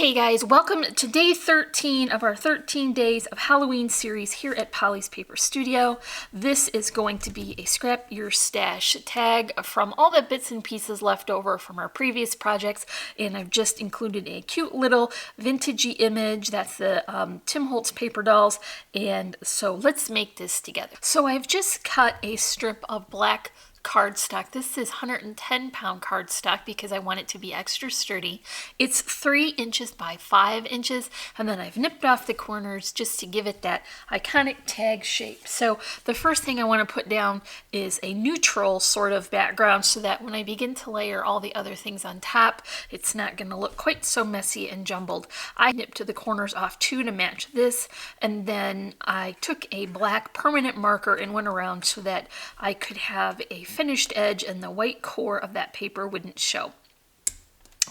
Hey guys, welcome to day 13 of our 13 days of Halloween series here at Polly's Paper Studio. This is going to be a Scrap Your Stash tag from all the bits and pieces left over from our previous projects, and I've just included a cute little vintagey image. That's the Tim Holtz paper dolls, and so let's make this together. So I've just cut a strip of black cardstock. This is 110-pound cardstock because I want it to be extra sturdy. It's 3 inches by 5 inches, and then I've nipped off the corners just to give it that iconic tag shape. So the first thing I want to put down is a neutral sort of background so that when I begin to layer all the other things on top, it's not going to look quite so messy and jumbled. I nipped the corners off too to match this, and then I took a black permanent marker and went around so that I could have a finished edge and the white core of that paper wouldn't show.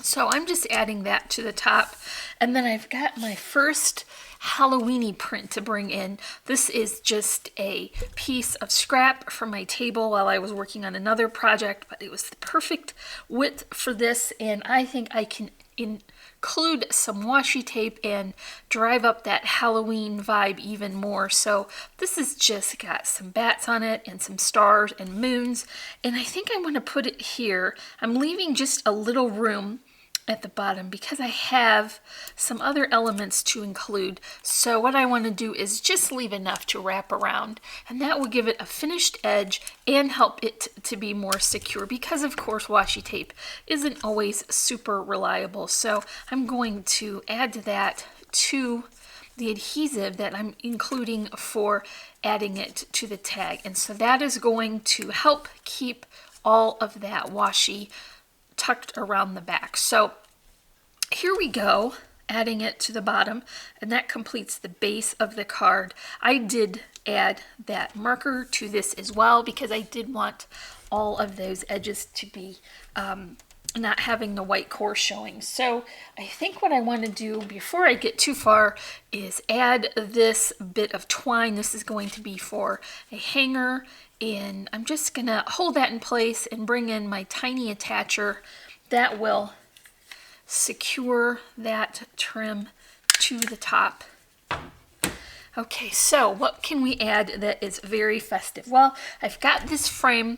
So I'm just adding that to the top, and then I've got my first Halloweeny print to bring in. This is just a piece of scrap from my table while I was working on another project, but it was the perfect width for this, and I think I can include some washi tape and drive up that Halloween vibe even more. So this has just got some bats on it and some stars and moons, and I think I'm going to put it here. I'm leaving just a little room at the bottom because I have some other elements to include. So what I want to do is just leave enough to wrap around, and that will give it a finished edge and help it to be more secure, because of course washi tape isn't always super reliable. So I'm going to add that to the adhesive that I'm including for adding it to the tag, and so that is going to help keep all of that washi tucked around the back. So here we go, adding it to the bottom, and that completes the base of the card. I did add that marker to this as well because I did want all of those edges to be not having the white core showing. So I think what I want to do before I get too far is add this bit of twine. This is going to be for a hanger, and I'm just gonna hold that in place and bring in my tiny attacher that will secure that trim to the top. Okay, so what can we add that is very festive? Well, I've got this frame,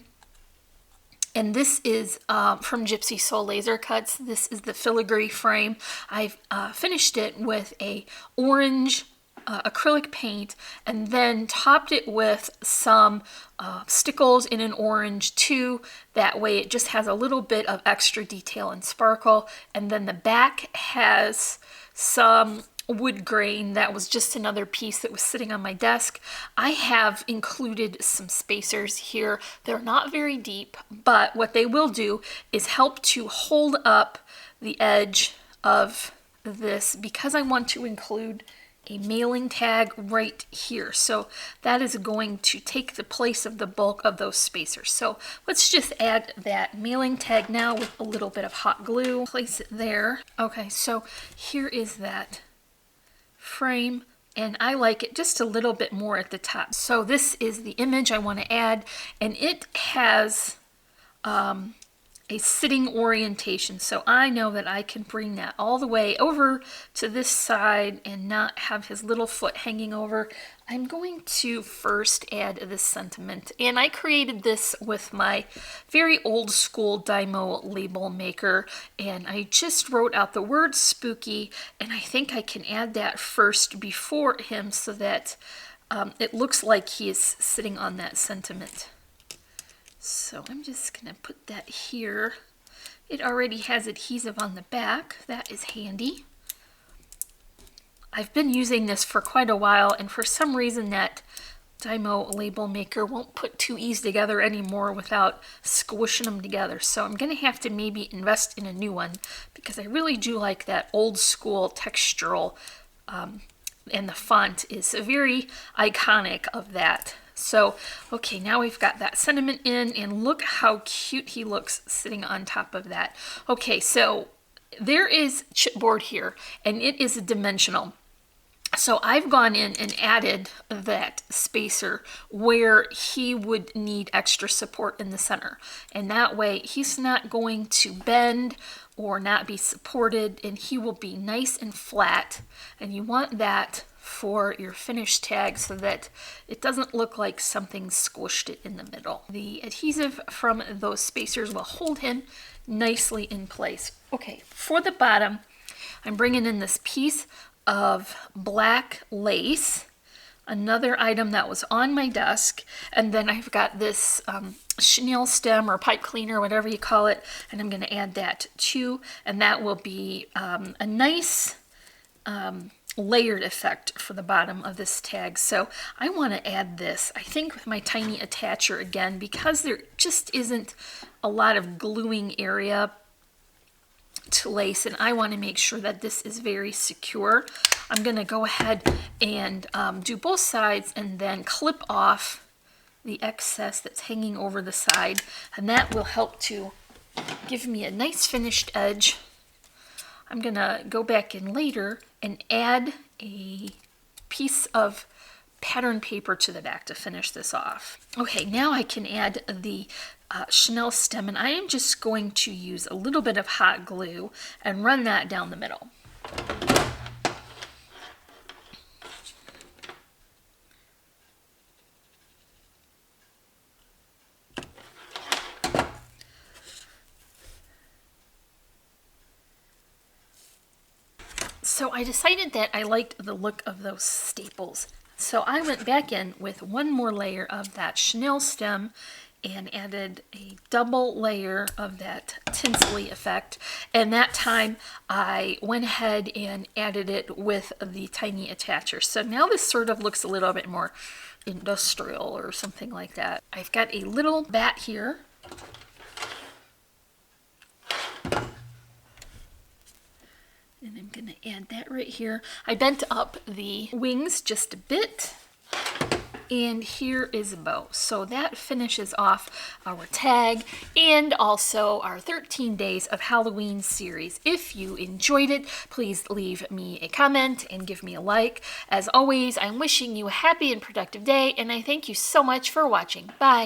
and this is from Gypsy Soul Laser Cuts. This is the Filigree frame. I've finished it with a orange acrylic paint, and then topped it with some stickles in an orange too. That way it just has a little bit of extra detail and sparkle. And then the back has some wood grain. That was just another piece that was sitting on my desk. I have included some spacers here. They're not very deep, but what they will do is help to hold up the edge of this, because I want to include a mailing tag right here. So that is going to take the place of the bulk of those spacers. So let's just add that mailing tag now with a little bit of hot glue. Place it there. Okay, so here is that frame, and I like it just a little bit more at the top. So this is the image I want to add, and it has a sitting orientation, so I know that I can bring that all the way over to this side and not have his little foot hanging over. I'm going to first add this sentiment, and I created this with my very old school Dymo label maker, and I just wrote out the word spooky, and I think I can add that first before him so that it looks like he is sitting on that sentiment. So I'm just going to put that here. It already has adhesive on the back. That is handy. I've been using this for quite a while, and for some reason that Dymo label maker won't put two E's together anymore without squishing them together. So I'm going to have to maybe invest in a new one, because I really do like that old school textural, and the font is very iconic of that. So, okay, now we've got that sentiment in, and look how cute he looks sitting on top of that. Okay, so there is chipboard here, and it is dimensional. So I've gone in and added that spacer where he would need extra support in the center. And that way he's not going to bend or not be supported, and he will be nice and flat. And you want that for your finished tag so that it doesn't look like something squished it in the middle. The adhesive from those spacers will hold him nicely in place. Okay, for the bottom, I'm bringing in this piece of black lace, another item that was on my desk, and then I've got this chenille stem or pipe cleaner, whatever you call it, and I'm going to add that too, and that will be a nice layered effect for the bottom of this tag. So I want to add this, I think, with my tiny attacher again, because there just isn't a lot of gluing area to lace, and I want to make sure that this is very secure. I'm going to go ahead and do both sides and then clip off the excess that's hanging over the side, and that will help to give me a nice finished edge. I'm going to go back in later and add a piece of pattern paper to the back to finish this off. Okay, now I can add the chenille stem, and I am just going to use a little bit of hot glue and run that down the middle. So I decided that I liked the look of those staples. So I went back in with one more layer of that chenille stem and added a double layer of that tinsley effect. And that time I went ahead and added it with the tiny attacher. So now this sort of looks a little bit more industrial or something like that. I've got a little bat here. And I'm going to add that right here. I bent up the wings just a bit. And here is a bow. So that finishes off our tag and also our 13 days of Halloween series. If you enjoyed it, please leave me a comment and give me a like. As always, I'm wishing you a happy and productive day, and I thank you so much for watching. Bye.